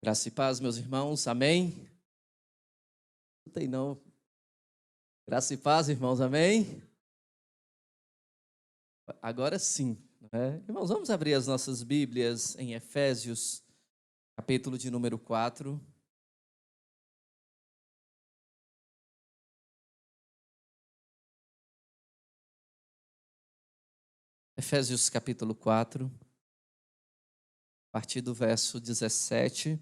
Graça e paz, meus irmãos, amém? Não tem não. Graça e paz, irmãos, amém? Agora sim, né? Irmãos, vamos abrir as nossas Bíblias em Efésios, capítulo de número 4. Efésios, capítulo 4, a partir do verso 17.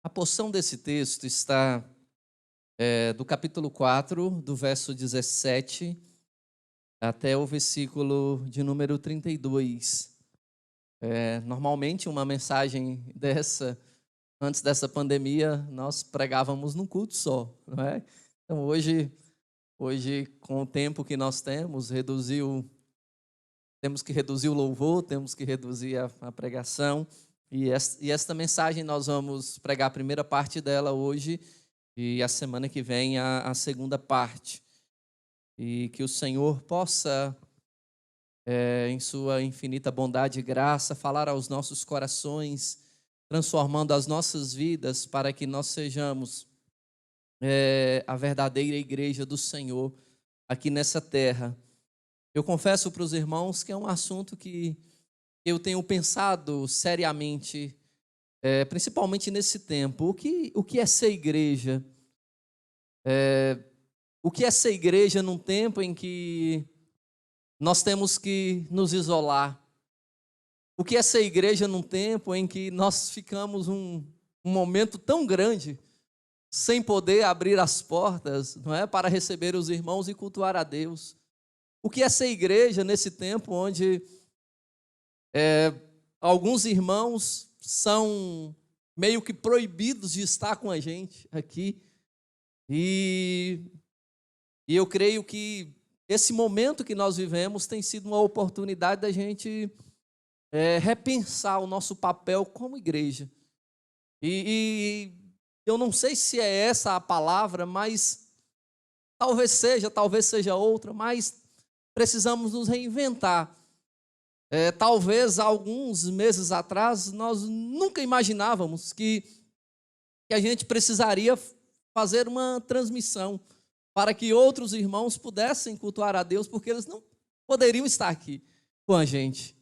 A porção desse texto está do capítulo 4, do verso 17 até o versículo de número 32. Normalmente, uma mensagem dessa, antes dessa pandemia, nós pregávamos num culto só, não é? Então, hoje com o tempo que nós temos, temos que reduzir o louvor, temos que reduzir a pregação. E esta mensagem nós vamos pregar a primeira parte dela hoje e a semana que vem a segunda parte. E que o Senhor possa, em sua infinita bondade e graça, falar aos nossos corações, transformando as nossas vidas para que nós sejamos a verdadeira igreja do Senhor aqui nessa terra. Eu confesso para os irmãos que é um assunto que eu tenho pensado seriamente, principalmente nesse tempo. O que é ser igreja? O que é ser igreja num tempo em que nós temos que nos isolar? O que é ser igreja num tempo em que nós ficamos um momento tão grande sem poder abrir as portas, não é, para receber os irmãos e cultuar a Deus? O que é ser igreja nesse tempo onde alguns irmãos são meio que proibidos de estar com a gente aqui? E eu creio que esse momento que nós vivemos tem sido uma oportunidade da gente repensar o nosso papel como igreja. E eu não sei se é essa a palavra, mas talvez seja outra, mas precisamos nos reinventar. Talvez alguns meses atrás nós nunca imaginávamos que a gente precisaria fazer uma transmissão para que outros irmãos pudessem cultuar a Deus, porque eles não poderiam estar aqui com a gente.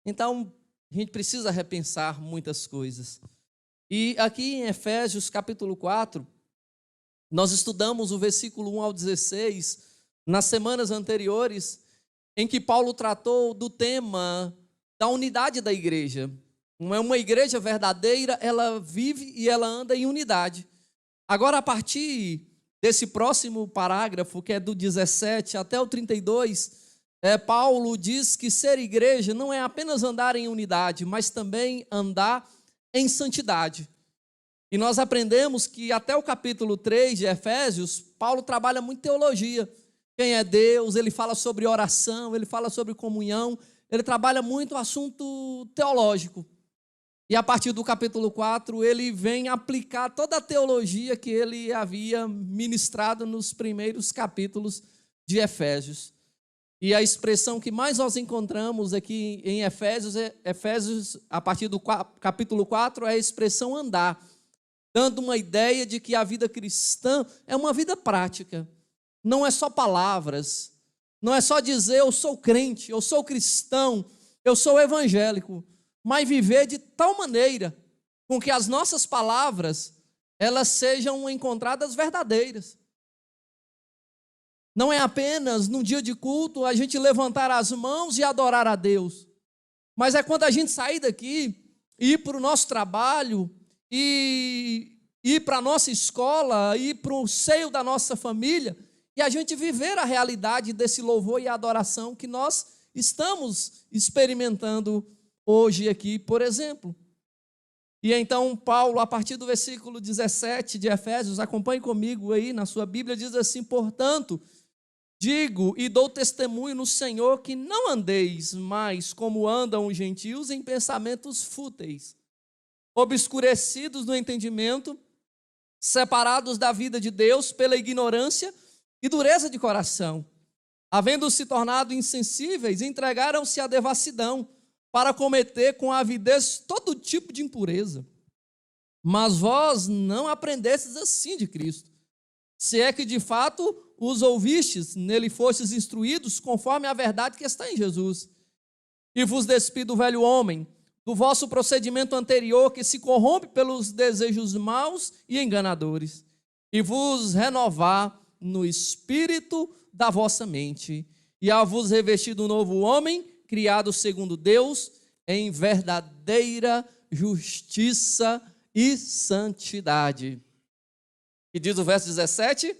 Então, a gente precisa repensar muitas coisas. E aqui em Efésios capítulo 4, nós estudamos o versículo 1 ao 16, nas semanas anteriores, em que Paulo tratou do tema da unidade da igreja. Uma igreja verdadeira, ela vive e ela anda em unidade. Agora, a partir desse próximo parágrafo, que é do 17 até o 32, Paulo diz que ser igreja não é apenas andar em unidade, mas também andar em santidade. E nós aprendemos que até o capítulo 3 de Efésios, Paulo trabalha muito teologia. Quem é Deus, ele fala sobre oração, ele fala sobre comunhão, ele trabalha muito o assunto teológico. E a partir do capítulo 4, ele vem aplicar toda a teologia que ele havia ministrado nos primeiros capítulos de Efésios. E a expressão que mais nós encontramos aqui em Efésios, a partir do capítulo 4, é a expressão andar, dando uma ideia de que a vida cristã é uma vida prática. Não é só palavras, não é só dizer eu sou crente, eu sou cristão, eu sou evangélico, mas viver de tal maneira com que as nossas palavras elas sejam encontradas verdadeiras. Não é apenas num dia de culto a gente levantar as mãos e adorar a Deus, mas é quando a gente sair daqui, ir para o nosso trabalho, e ir para a nossa escola, ir para o seio da nossa família, e a gente viver a realidade desse louvor e adoração que nós estamos experimentando hoje aqui, por exemplo. E então Paulo, a partir do versículo 17 de Efésios, acompanhe comigo aí na sua Bíblia, diz assim: portanto, digo e dou testemunho no Senhor que não andeis mais como andam os gentios em pensamentos fúteis, obscurecidos no entendimento, separados da vida de Deus pela ignorância e dureza de coração. Havendo se tornado insensíveis, entregaram-se à devassidão, para cometer com avidez todo tipo de impureza. Mas vós não aprendestes assim de Cristo, se é que de fato os ouvistes, nele fostes instruídos, conforme a verdade que está em Jesus. E vos despi do velho homem, do vosso procedimento anterior, que se corrompe pelos desejos maus e enganadores, e vos renovar no espírito da vossa mente, e a vos revestir do novo homem, criado segundo Deus, em verdadeira justiça e santidade. E diz o verso 17,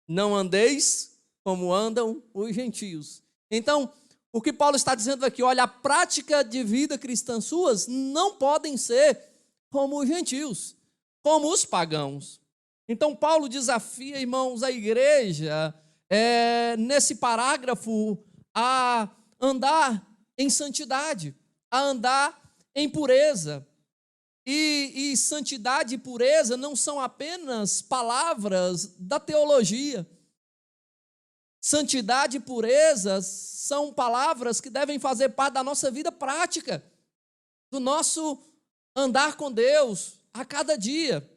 não andeis como andam os gentios. Então, o que Paulo está dizendo aqui, olha, a prática de vida cristã suas não podem ser como os gentios, como os pagãos. Então, Paulo desafia, irmãos, a igreja, nesse parágrafo, a andar em santidade, a andar em pureza. E santidade e pureza não são apenas palavras da teologia. Santidade e pureza são palavras que devem fazer parte da nossa vida prática, do nosso andar com Deus a cada dia.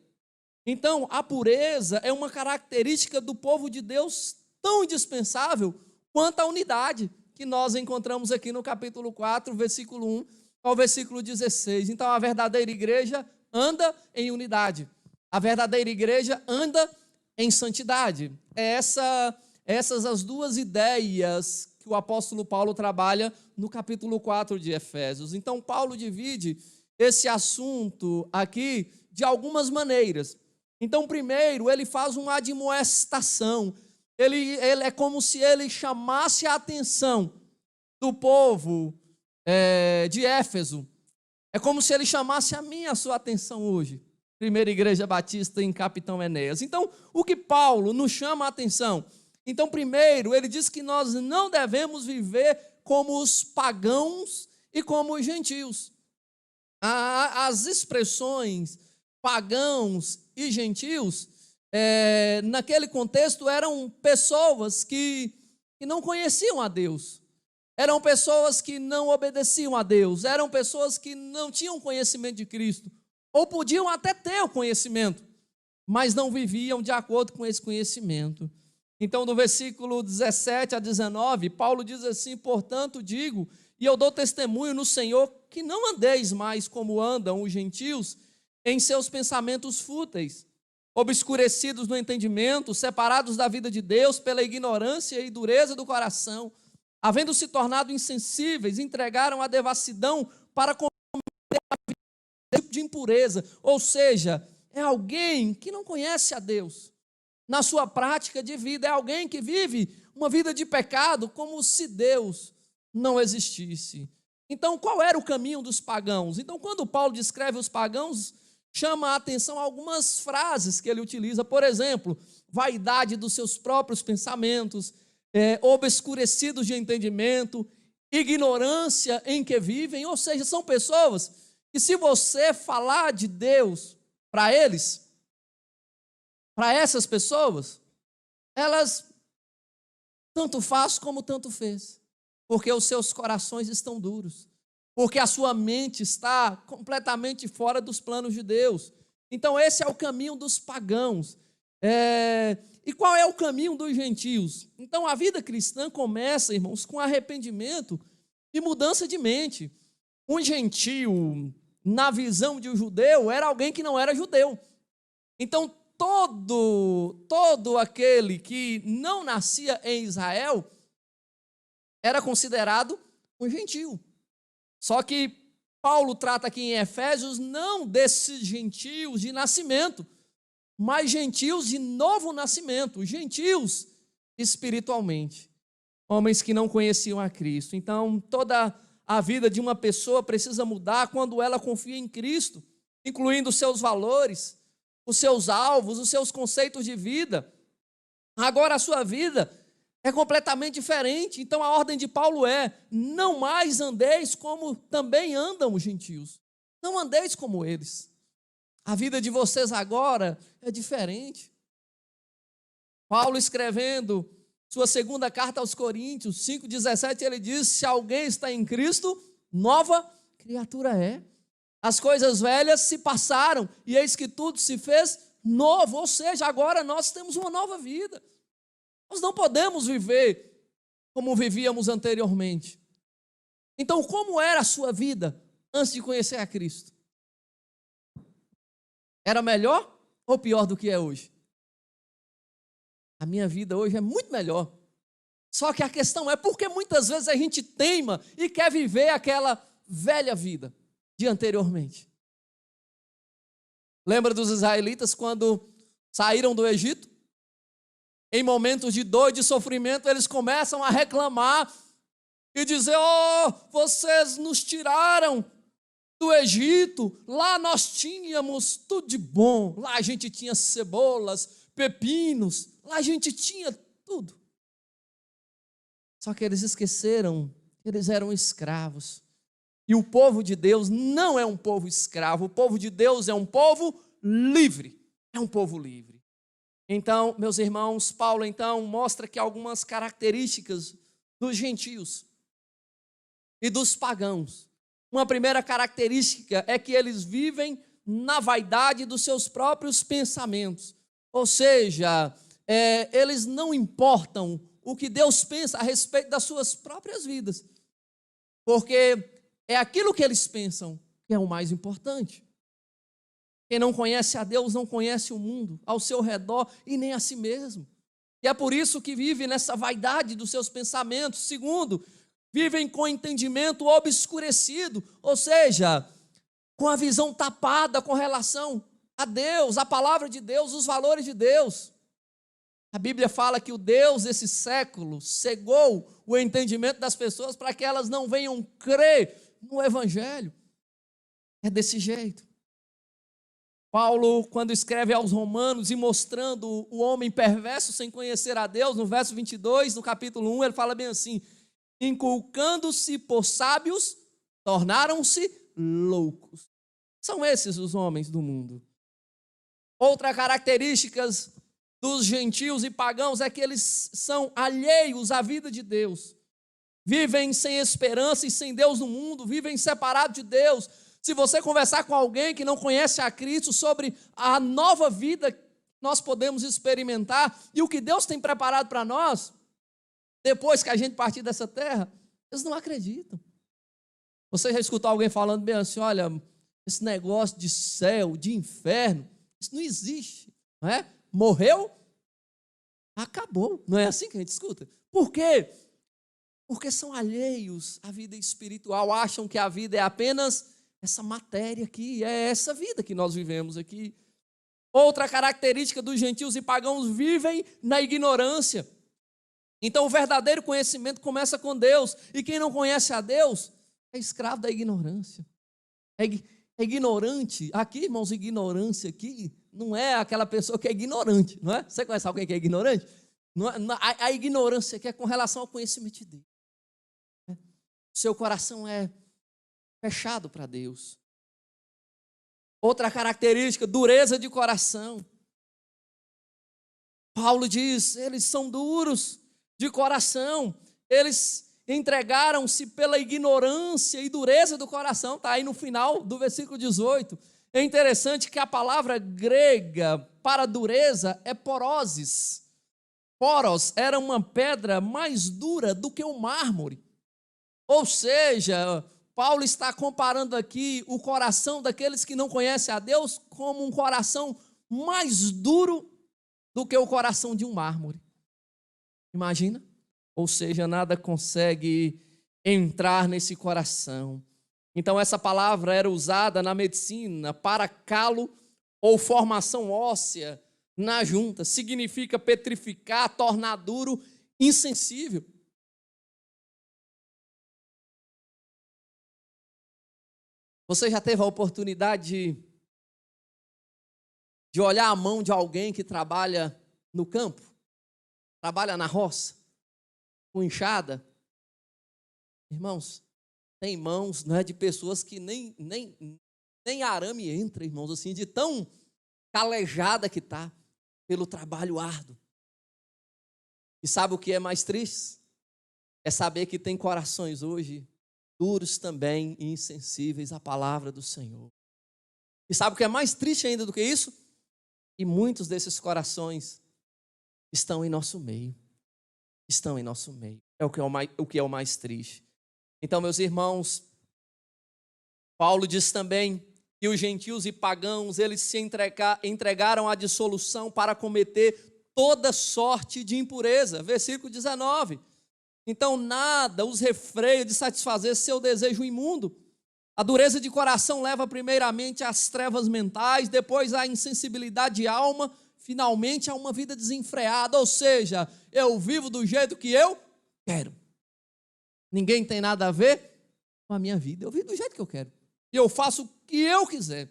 Então, a pureza é uma característica do povo de Deus tão indispensável quanto a unidade que nós encontramos aqui no capítulo 4, versículo 1 ao versículo 16. Então, a verdadeira igreja anda em unidade. A verdadeira igreja anda em santidade. Essas as duas ideias que o apóstolo Paulo trabalha no capítulo 4 de Efésios. Então, Paulo divide esse assunto aqui de algumas maneiras. Então, primeiro, ele faz uma admoestação. Ele é como se ele chamasse a atenção do povo de Éfeso. É como se ele chamasse a sua atenção hoje. Primeira Igreja Batista em Capitão Enéas. Então, o que Paulo nos chama a atenção? Então, primeiro, ele diz que nós não devemos viver como os pagãos e como os gentios. As expressões pagãos e gentios, naquele contexto, eram pessoas que não conheciam a Deus. Eram pessoas que não obedeciam a Deus. Eram pessoas que não tinham conhecimento de Cristo. Ou podiam até ter o conhecimento, mas não viviam de acordo com esse conhecimento. Então, do versículo 17 a 19, Paulo diz assim: portanto, digo, e eu dou testemunho no Senhor, que não andeis mais como andam os gentios em seus pensamentos fúteis, obscurecidos no entendimento, separados da vida de Deus pela ignorância e dureza do coração, havendo se tornado insensíveis, entregaram a devassidão para cometer a vida de impureza. Ou seja, é alguém que não conhece a Deus. Na sua prática de vida, é alguém que vive uma vida de pecado como se Deus não existisse. Então, qual era o caminho dos pagãos? Então, quando Paulo descreve os pagãos, chama a atenção algumas frases que ele utiliza. Por exemplo, vaidade dos seus próprios pensamentos, obscurecidos de entendimento, ignorância em que vivem. Ou seja, são pessoas que, se você falar de Deus para eles, para essas pessoas, elas tanto faz como tanto fez, porque os seus corações estão duros, porque a sua mente está completamente fora dos planos de Deus. Então, esse é o caminho dos pagãos. E qual é o caminho dos gentios? Então, a vida cristã começa, irmãos, com arrependimento e mudança de mente. Um gentio, na visão de um judeu, era alguém que não era judeu. Então, todo aquele que não nascia em Israel era considerado um gentio. Só que Paulo trata aqui em Efésios não desses gentios de nascimento, mas gentios de novo nascimento, gentios espiritualmente, homens que não conheciam a Cristo. Então, toda a vida de uma pessoa precisa mudar quando ela confia em Cristo, incluindo os seus valores, os seus alvos, os seus conceitos de vida. Agora a sua vida é completamente diferente. Então a ordem de Paulo é: não mais andeis como também andam os gentios. Não andeis como eles. A vida de vocês agora é diferente. Paulo, escrevendo sua segunda carta aos Coríntios, 5,17, ele diz: se alguém está em Cristo, nova criatura é. As coisas velhas se passaram e eis que tudo se fez novo. Ou seja, agora nós temos uma nova vida. Nós não podemos viver como vivíamos anteriormente. Então, como era a sua vida antes de conhecer a Cristo? Era melhor ou pior do que é hoje? A minha vida hoje é muito melhor. Só que a questão é porque muitas vezes a gente teima e quer viver aquela velha vida de anteriormente. Lembra dos israelitas quando saíram do Egito? Em momentos de dor e de sofrimento, eles começam a reclamar e dizer: oh, vocês nos tiraram do Egito, lá nós tínhamos tudo de bom, lá a gente tinha cebolas, pepinos, lá a gente tinha tudo. Só que eles esqueceram que eles eram escravos. E o povo de Deus não é um povo escravo, o povo de Deus é um povo livre, é um povo livre. Então, meus irmãos, Paulo então mostra que algumas características dos gentios e dos pagãos. Uma primeira característica é que eles vivem na vaidade dos seus próprios pensamentos. Ou seja, eles não importam o que Deus pensa a respeito das suas próprias vidas. Porque é aquilo que eles pensam que é o mais importante. Quem não conhece a Deus não conhece o mundo ao seu redor e nem a si mesmo. E é por isso que vive nessa vaidade dos seus pensamentos. Segundo, vivem com entendimento obscurecido, ou seja, com a visão tapada com relação a Deus, a palavra de Deus, os valores de Deus. A Bíblia fala que o Deus desse século cegou o entendimento das pessoas para que elas não venham crer no Evangelho. É desse jeito. Paulo, quando escreve aos Romanos e mostrando o homem perverso sem conhecer a Deus, no verso 22, no capítulo 1, ele fala bem assim: inculcando-se por sábios, tornaram-se loucos. São esses os homens do mundo. Outra característica dos gentios e pagãos é que eles são alheios à vida de Deus. Vivem sem esperança e sem Deus no mundo, vivem separados de Deus. Se você conversar com alguém que não conhece a Cristo sobre a nova vida que nós podemos experimentar e o que Deus tem preparado para nós, depois que a gente partir dessa terra, eles não acreditam. Você já escutou alguém falando bem assim: olha, esse negócio de céu, de inferno, isso não existe, não é? Morreu, acabou. Não é assim que a gente escuta? Por quê? Porque são alheios à vida espiritual, acham que a vida é apenas essa matéria aqui, é essa vida que nós vivemos aqui. Outra característica dos gentios e pagãos: vivem na ignorância. Então o verdadeiro conhecimento começa com Deus, e quem não conhece a Deus é escravo da ignorância. É ignorante. Aqui, irmãos, ignorância aqui não é aquela pessoa que é ignorante, não é? Você conhece alguém que é ignorante? Não é, a ignorância que é com relação ao conhecimento de Deus. O seu coração é fechado para Deus. Outra característica: dureza de coração. Paulo diz: eles são duros de coração, eles entregaram-se pela ignorância e dureza do coração. Está aí no final do versículo 18. É interessante que a palavra grega para dureza é poroses. Poros era uma pedra mais dura do que o mármore. Ou seja, Paulo está comparando aqui o coração daqueles que não conhecem a Deus como um coração mais duro do que o coração de um mármore. Imagina? Ou seja, nada consegue entrar nesse coração. Então essa palavra era usada na medicina para calo ou formação óssea na junta. Significa petrificar, tornar duro, insensível. Você já teve a oportunidade de olhar a mão de alguém que trabalha no campo? Trabalha na roça? Com enxada? Irmãos, tem mãos, não é, de pessoas que nem nem arame entra, irmãos, assim, de tão calejada que está pelo trabalho árduo. E sabe o que é mais triste? É saber que tem corações hoje duros também e insensíveis à palavra do Senhor. E sabe o que é mais triste ainda do que isso? E muitos desses corações estão em nosso meio. Estão em nosso meio. É o que é o mais triste. Então, meus irmãos, Paulo diz também que os gentios e pagãos, eles se entregaram à dissolução para cometer toda sorte de impureza. Versículo 19. Então, nada os refreia de satisfazer seu desejo imundo. A dureza de coração leva primeiramente às trevas mentais, depois à insensibilidade de alma, finalmente a uma vida desenfreada. Ou seja, eu vivo do jeito que eu quero. Ninguém tem nada a ver com a minha vida. Eu vivo do jeito que eu quero. E eu faço o que eu quiser.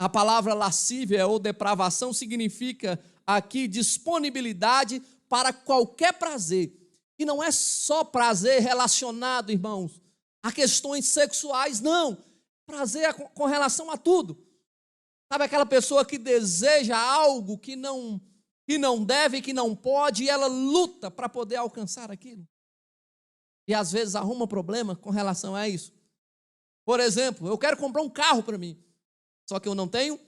A palavra lascívia ou depravação significa aqui disponibilidade para qualquer prazer. E não é só prazer relacionado, irmãos, a questões sexuais, não. Prazer com relação a tudo. Sabe aquela pessoa que deseja algo que não deve, que não pode, e ela luta para poder alcançar aquilo? E às vezes arruma problema com relação a isso. Por exemplo, eu quero comprar um carro para mim, só que eu não tenho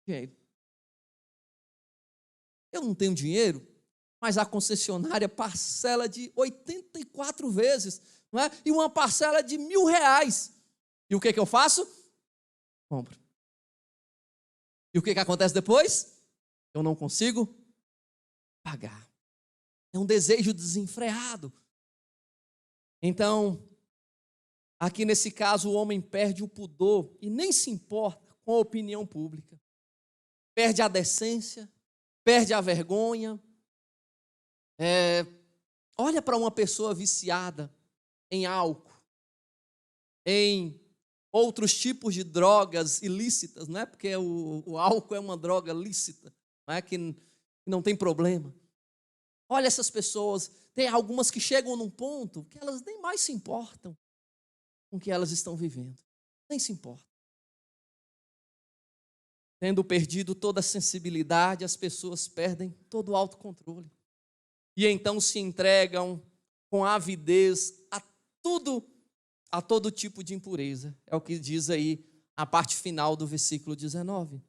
dinheiro. Eu não tenho dinheiro, mas a concessionária parcela de 84 vezes, não é? E uma parcela de R$1.000. E o que eu faço? Compro. E o que acontece depois? Eu não consigo pagar. É um desejo desenfreado. Então, aqui nesse caso, o homem perde o pudor e nem se importa com a opinião pública. Perde a decência, perde a vergonha. Olha para uma pessoa viciada em álcool, em outros tipos de drogas ilícitas, não é? Porque o álcool é uma droga lícita, não é? Que não tem problema. Olha essas pessoas, tem algumas que chegam num ponto que elas nem mais se importam com o que elas estão vivendo, nem se importam. Tendo perdido toda a sensibilidade, as pessoas perdem todo o autocontrole. E então se entregam com avidez a todo tipo de impureza. É o que diz aí a parte final do versículo 19.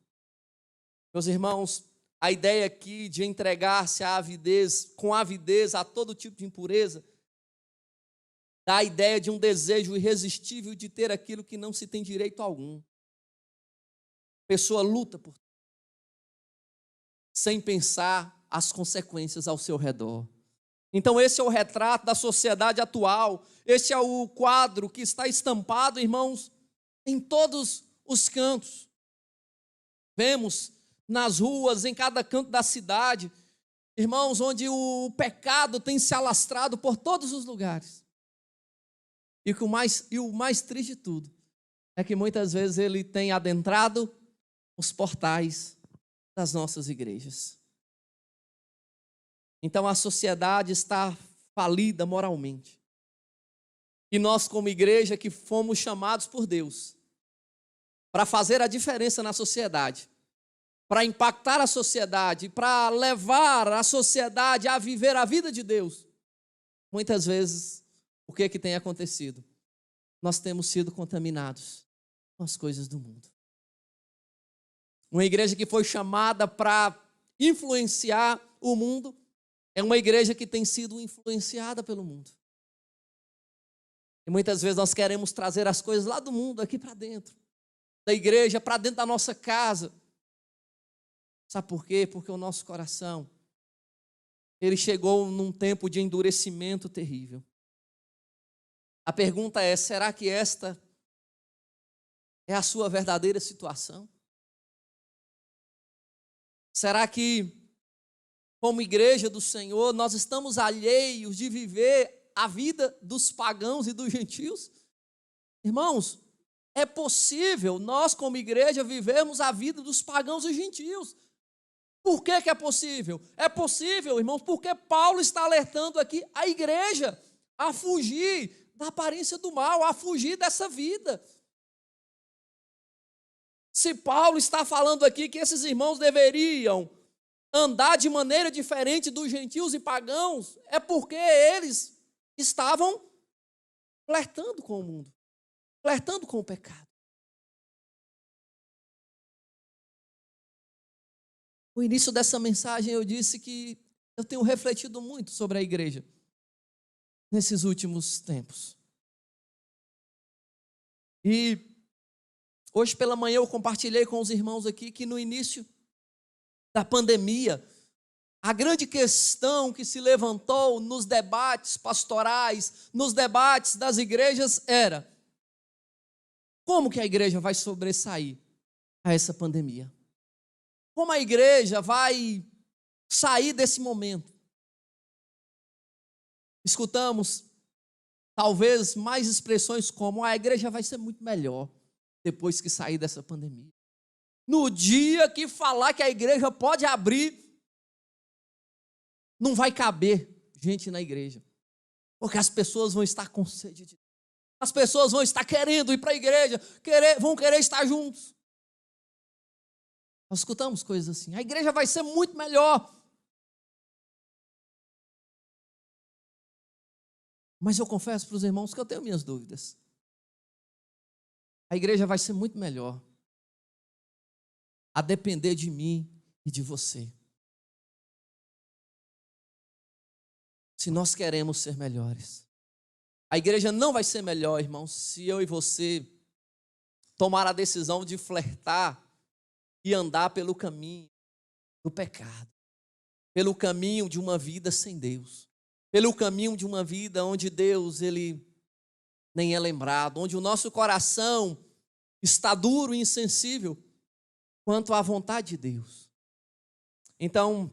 Meus irmãos, a ideia aqui de entregar-se com avidez a todo tipo de impureza, dá a ideia de um desejo irresistível de ter aquilo que não se tem direito algum. A pessoa luta por sem pensar as consequências ao seu redor. Então esse é o retrato da sociedade atual, esse é o quadro que está estampado, irmãos, em todos os cantos. Vemos nas ruas, em cada canto da cidade, irmãos, onde o pecado tem se alastrado por todos os lugares. E o mais triste de tudo é que muitas vezes ele tem adentrado os portais das nossas igrejas. Então a sociedade está falida moralmente. E nós, como igreja, que fomos chamados por Deus para fazer a diferença na sociedade, para impactar a sociedade, para levar a sociedade a viver a vida de Deus, muitas vezes, o que tem acontecido? Nós temos sido contaminados com as coisas do mundo. Uma igreja que foi chamada para influenciar o mundo, é uma igreja que tem sido influenciada pelo mundo. E muitas vezes nós queremos trazer as coisas lá do mundo, aqui para dentro, da igreja, para dentro da nossa casa. Sabe por quê? Porque o nosso coração, ele chegou num tempo de endurecimento terrível. A pergunta é, será que esta é a sua verdadeira situação? Será que, como igreja do Senhor, nós estamos alheios de viver a vida dos pagãos e dos gentios? Irmãos, é possível nós, como igreja, vivermos a vida dos pagãos e gentios. Por que é possível? É possível, irmãos, porque Paulo está alertando aqui a igreja a fugir da aparência do mal, a fugir dessa vida. Se Paulo está falando aqui que esses irmãos deveriam andar de maneira diferente dos gentios e pagãos, é porque eles estavam flertando com o mundo, flertando com o pecado. No início dessa mensagem eu disse que eu tenho refletido muito sobre a igreja nesses últimos tempos. E hoje pela manhã eu compartilhei com os irmãos aqui que no início da pandemia, a grande questão que se levantou nos debates pastorais, nos debates das igrejas era: como que a igreja vai sobressair a essa pandemia? Como a igreja vai sair desse momento? Escutamos talvez mais expressões como: a igreja vai ser muito melhor depois que sair dessa pandemia. No dia que falar que a igreja pode abrir, não vai caber gente na igreja, porque as pessoas vão estar com sede de Deus. As pessoas vão estar querendo ir para a igreja, vão querer estar juntos. Nós escutamos coisas assim: a igreja vai ser muito melhor. Mas eu confesso para os irmãos que eu tenho minhas dúvidas. A igreja vai ser muito melhor a depender de mim e de você. Se nós queremos ser melhores. A igreja não vai ser melhor, irmãos, se eu e você tomar a decisão de flertar e andar pelo caminho do pecado, pelo caminho de uma vida sem Deus, pelo caminho de uma vida onde Deus, Ele nem é lembrado, onde o nosso coração está duro e insensível quanto à vontade de Deus. Então,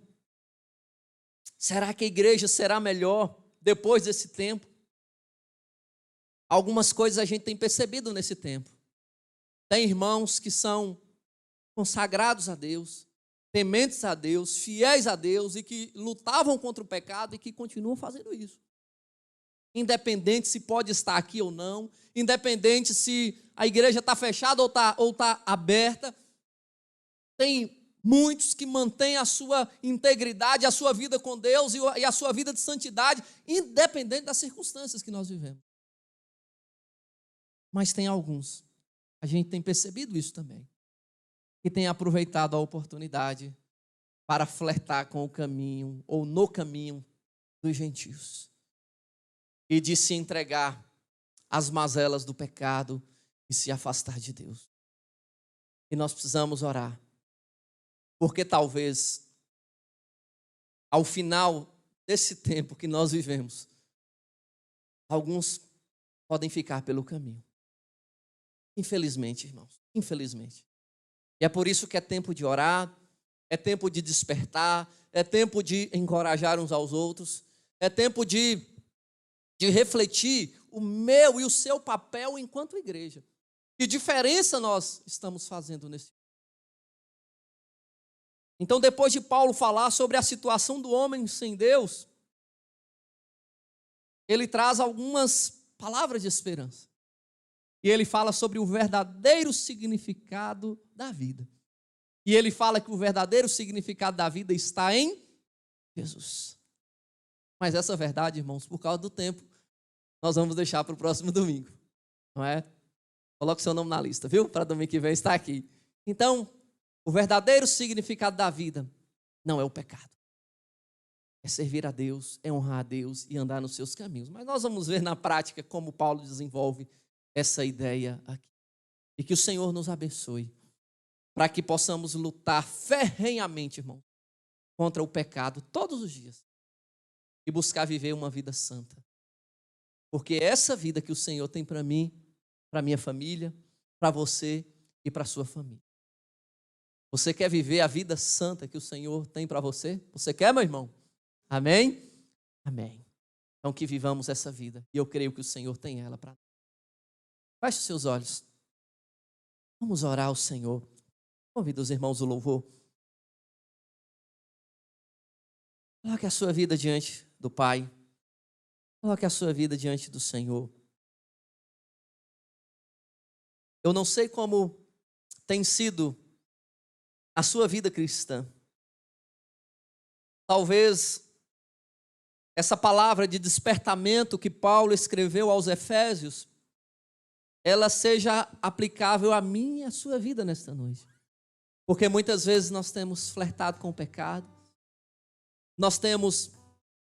será que a igreja será melhor depois desse tempo? Algumas coisas a gente tem percebido nesse tempo. Tem irmãos que são consagrados a Deus, tementes a Deus, fiéis a Deus e que lutavam contra o pecado e que continuam fazendo isso. Independente se pode estar aqui ou não, independente se a igreja está fechada ou tá aberta, tem muitos que mantêm a sua integridade, a sua vida com Deus e a sua vida de santidade, independente das circunstâncias que nós vivemos. Mas tem alguns, a gente tem percebido isso também, que tem aproveitado a oportunidade para flertar com o caminho ou no caminho dos gentios e de se entregar às mazelas do pecado e se afastar de Deus. E nós precisamos orar, porque talvez ao final desse tempo que nós vivemos, alguns podem ficar pelo caminho. Infelizmente, irmãos, infelizmente. E é por isso que é tempo de orar, é tempo de despertar, é tempo de encorajar uns aos outros, é tempo de refletir o meu e o seu papel enquanto igreja. Que diferença nós estamos fazendo nesse? Então, depois de Paulo falar sobre a situação do homem sem Deus, ele traz algumas palavras de esperança. E ele fala sobre o verdadeiro significado da vida. E ele fala que o verdadeiro significado da vida está em Jesus. Mas essa verdade, irmãos, por causa do tempo, nós vamos deixar para o próximo domingo. Não é? Coloque seu nome na lista, viu? Para domingo que vem estar aqui. Então, o verdadeiro significado da vida não é o pecado. É servir a Deus, é honrar a Deus e andar nos seus caminhos. Mas nós vamos ver na prática como Paulo desenvolve essa ideia aqui. E que o Senhor nos abençoe, para que possamos lutar ferrenhamente, irmão, contra o pecado todos os dias e buscar viver uma vida santa. Porque é essa vida que o Senhor tem para mim, para minha família, para você e para a sua família. Você quer viver a vida santa que o Senhor tem para você? Você quer, meu irmão? Amém? Amém. Então que vivamos essa vida. E eu creio que o Senhor tem ela para nós. Feche os seus olhos. Vamos orar ao Senhor. Convido os irmãos do louvor. Coloque a sua vida diante do Pai. Coloque a sua vida diante do Senhor. Eu não sei como tem sido a sua vida cristã? Talvez essa palavra de despertamento que Paulo escreveu aos Efésios, ela seja aplicável a mim e à sua vida nesta noite. Porque muitas vezes nós temos flertado com o pecado, nós temos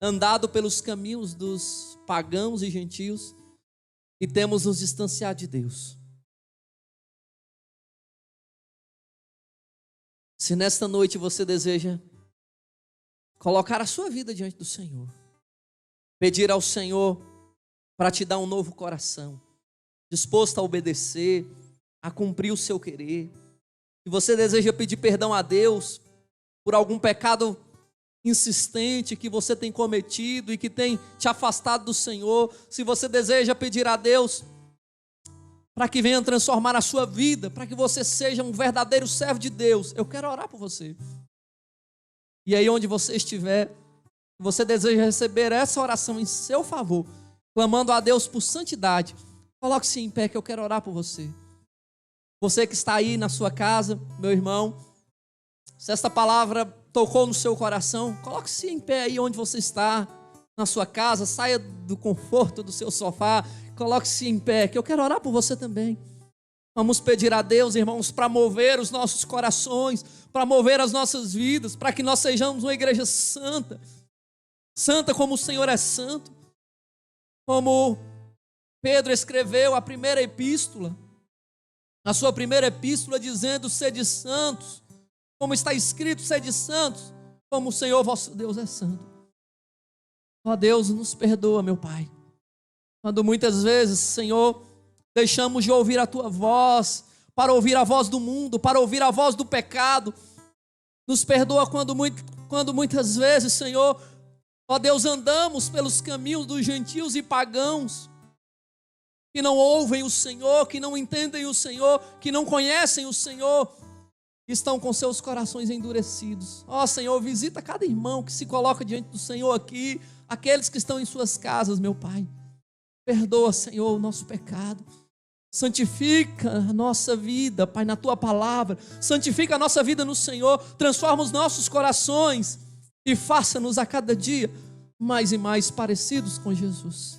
andado pelos caminhos dos pagãos e gentios e temos nos distanciado de Deus. Se nesta noite você deseja colocar a sua vida diante do Senhor, pedir ao Senhor para te dar um novo coração, disposto a obedecer, a cumprir o seu querer, se você deseja pedir perdão a Deus por algum pecado insistente que você tem cometido e que tem te afastado do Senhor, se você deseja pedir a Deus para que venha transformar a sua vida, para que você seja um verdadeiro servo de Deus, eu quero orar por você. E aí onde você estiver, você deseja receber essa oração em seu favor, clamando a Deus por santidade, coloque-se em pé que eu quero orar por você. Você que está aí na sua casa, meu irmão, se esta palavra tocou no seu coração, coloque-se em pé aí onde você está, na sua casa, saia do conforto do seu sofá, coloque-se em pé, que eu quero orar por você também. Vamos pedir a Deus, irmãos, para mover os nossos corações, para mover as nossas vidas, para que nós sejamos uma igreja santa, santa como o Senhor é santo, como Pedro escreveu a primeira epístola, na sua primeira epístola, dizendo: sede santos, como está escrito, sede santos, como o Senhor vosso Deus é santo. Ó Deus, nos perdoa, meu Pai, quando muitas vezes, Senhor, deixamos de ouvir a Tua voz, para ouvir a voz do mundo, para ouvir a voz do pecado. Nos perdoa quando muitas vezes, Senhor, ó Deus, andamos pelos caminhos dos gentios e pagãos, que não ouvem o Senhor, que não entendem o Senhor, que não conhecem o Senhor, que estão com seus corações endurecidos. Ó Senhor, visita cada irmão que se coloca diante do Senhor aqui, aqueles que estão em suas casas, meu Pai. Perdoa, Senhor, o nosso pecado. Santifica a nossa vida, Pai, na Tua palavra. Santifica a nossa vida no Senhor. Transforma os nossos corações e faça-nos a cada dia mais e mais parecidos com Jesus.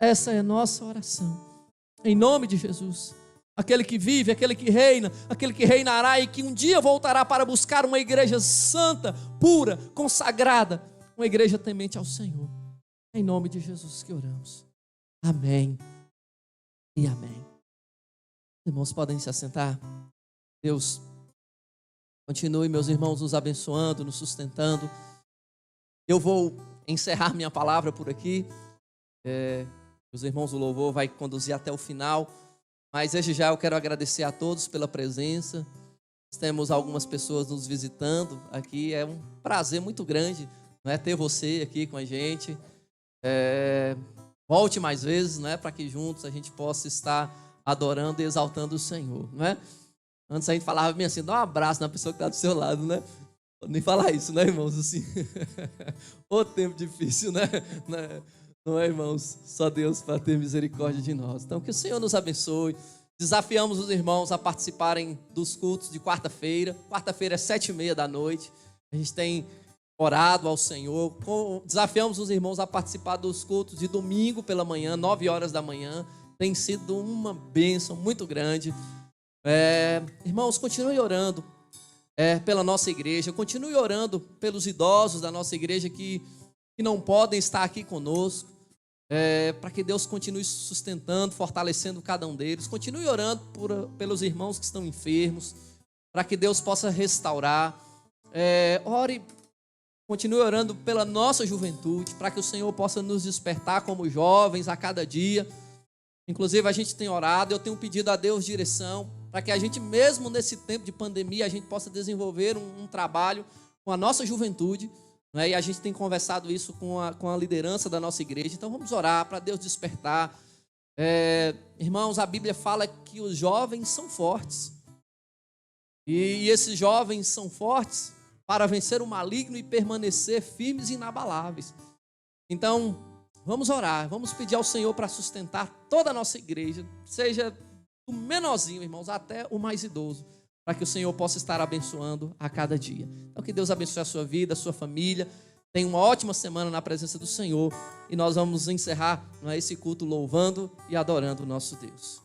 Essa é a nossa oração, em nome de Jesus, aquele que vive, aquele que reina, aquele que reinará e que um dia voltará para buscar uma igreja santa, pura, consagrada, uma igreja temente ao Senhor. Em nome de Jesus que oramos. Amém e amém. Irmãos, podem se assentar. Deus continue, meus irmãos, nos abençoando, nos sustentando. Eu vou encerrar minha palavra por aqui. Os irmãos do louvor vai conduzir até o final, mas desde já eu quero agradecer a todos pela presença. Temos algumas pessoas nos visitando aqui, é um prazer muito grande, né, ter você aqui com a gente. Volte mais vezes, né, para que juntos a gente possa estar adorando e exaltando o Senhor, né? Antes a gente falava bem assim, dá um abraço na pessoa que está do seu lado, né? Nem falar isso, né, irmãos? Assim, ô tempo difícil, né? Não é, irmãos? Só Deus para ter misericórdia de nós. Então, que o Senhor nos abençoe. Desafiamos os irmãos a participarem dos cultos de quarta-feira. Quarta-feira é 7h30 da noite. A gente tem orado ao Senhor. Desafiamos os irmãos a participar dos cultos de domingo pela manhã, 9 horas da manhã. Tem sido uma bênção muito grande. Irmãos, continue orando pela nossa igreja. Continue orando pelos idosos da nossa igreja que não podem estar aqui conosco. Para que Deus continue sustentando, fortalecendo cada um deles. Continue orando pelos irmãos que estão enfermos, para que Deus possa restaurar. Continue orando pela nossa juventude, para que o Senhor possa nos despertar como jovens a cada dia. Inclusive a gente tem orado, eu tenho pedido a Deus direção, para que a gente mesmo nesse tempo de pandemia, a gente possa desenvolver um trabalho com a nossa juventude. E a gente tem conversado isso com a liderança da nossa igreja. Então vamos orar para Deus despertar. Irmãos, a Bíblia fala que os jovens são fortes. E esses jovens são fortes para vencer o maligno e permanecer firmes e inabaláveis. Então vamos orar, vamos pedir ao Senhor para sustentar toda a nossa igreja, seja do menorzinho, irmãos, até o mais idoso. para que o Senhor possa estar abençoando a cada dia. Então, que Deus abençoe a sua vida, a sua família. Tenha uma ótima semana na presença do Senhor. E nós vamos encerrar esse culto louvando e adorando o nosso Deus.